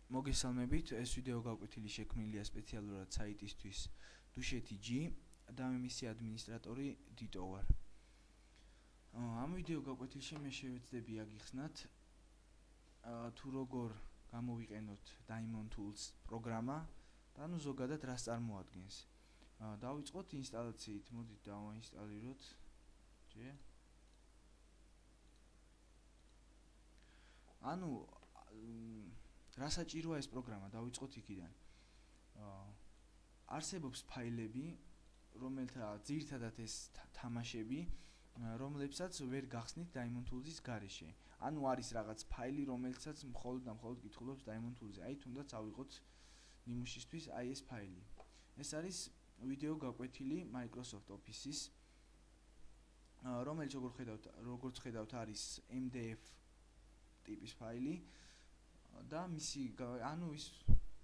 მოგესალმებით, ეს ვიდეო გაკვეთილი შექმნილია სპეციალურად საიტისთვის Dusheti-G და მე მისი ადმინისტრატორი Dito ვარ. ამ ვიდეო გაკვეთილში მე შევეცდები აგიხსნათ თუ როგორ გამოვიყენოთ Daemon Tools პროგრამა და ანუ ზოგადად რას წარმოადგენს. დავიწყოთ ინსტალაციით, მოდით დავაინსტალიროთ. ჯერ. ანუ რა საჭიროა ეს პროგრამა? დავიწყოთ იქიდან. არსებობს ფაილები, რომელთა ძირითადად ეს თამაშები, რომლებსაც ვერ გახსნით Daemon Tools-ის გარეშე. ანუ არის რაღაც ფაილი, რომელსაც მხოლოდ და მხოლოდ კითხულობს Daemon Tools-ზე. აი თუნდაც ავიღოთ ნიმუშისთვის აი ეს ფაილი. ეს არის ვიდეო გაკვეთილი Microsoft Office-ის, რომელიც როგორც ხედავთ არის MDF ტიპის ფაილი და მისი ანუ ის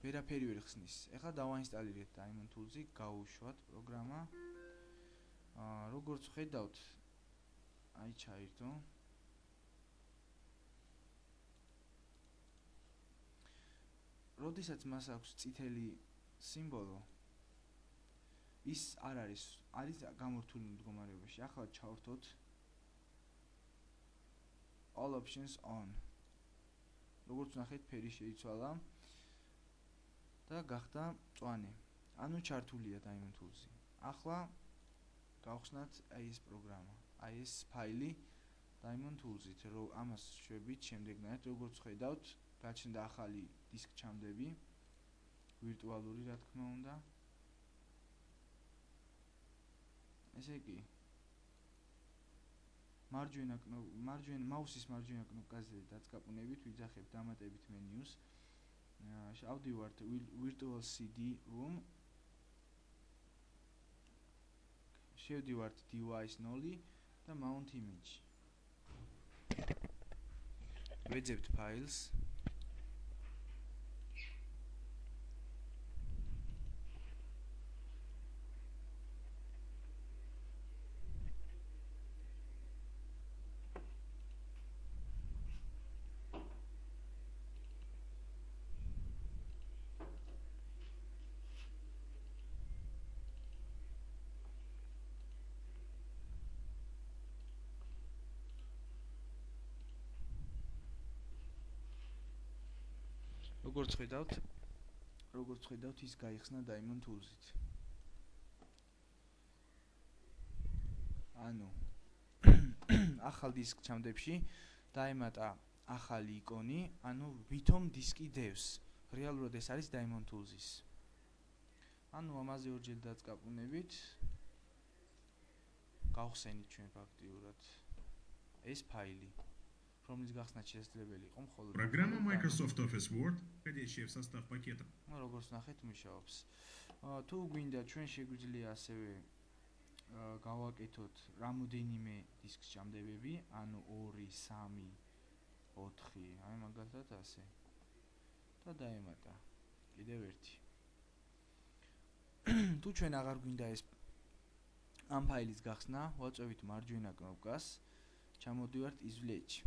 ვერაფერი ვერ ხსნის. ეხლა დავაინსტალირეთ Daemon Tools-ი, გავუშვათ პროგრამა. როგორც ხედავთ, აი ჩაირთო. როდესაც მას აქვს წითელი სიმბოლო, ის არ არის გამორთული მდგომარეობაში. ახლა ჩავრთოთ All options on. როგორც ნახეთ, ფერი შეიცვალა და გახდა მწვანე. ანუ ჩართულია Daemon Tools-ი. ახლა გავხსნათ აი ეს პროგრამა, აი ეს ფაილი Daemon Tools-ით, ამას შვებით შემდეგნაირად, როგორც ხედავთ, გაჩნდა ახალი დისკ ჩამდები, ვირტუალური, რა თქმა უნდა. ესე იგი, მაუსის მარჯვენა კნოპკაზე დაწყაპუნებით ვიძახებთ დამატებით მენიუს. ავდივართ Virtual CD Room. შევდივართ Device 0 და Mount Image. ვეძებთ Files. როგორც ხედავთ, ის გაიხსნა Daemon Tools-ით. ანუ ახალ დისკ ჩამდებში დაემატა ახალი იკონი, ანუ ვითომ დისკი დევს. რეალურად ეს არის Daemon Tools-ის. ანუ ამაზე ორჯერ დაწყაპუნებით გავხსენით ჩვენ ფაქტიურად ეს ფაილი, რომლის გახსნაც შესაძლებელი იყო მხოლოდ Программа Microsoft Office Word, входящая в состав пакета. როგორც ნახეთ, მუშაობს. თუ გვინდა, ჩვენ შეგვიძლია ასევე გავაკეთოთ რამოდენიმე დისკს ჩამდებები, ანუ 2, 3, 4, აი მაგალითად ასე. და დაემატა კიდევ ერთი. თუ ჩვენ აღარ გვინდა ეს ამ ფაილის გახსნა, ვაწვევით მარჯვენა კნოპკას, ჩამოდივართ извлечь.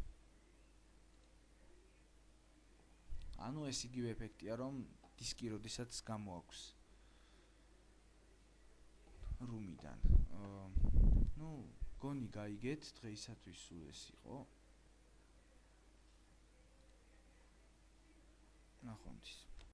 ანუ ეს იგივე ეფექტია, რომ დისკი როდესაც გამოაქვს რუმიდან. გონი გაიგეთ, დღეისათვის სულ ეს იყო. ნახვამდის.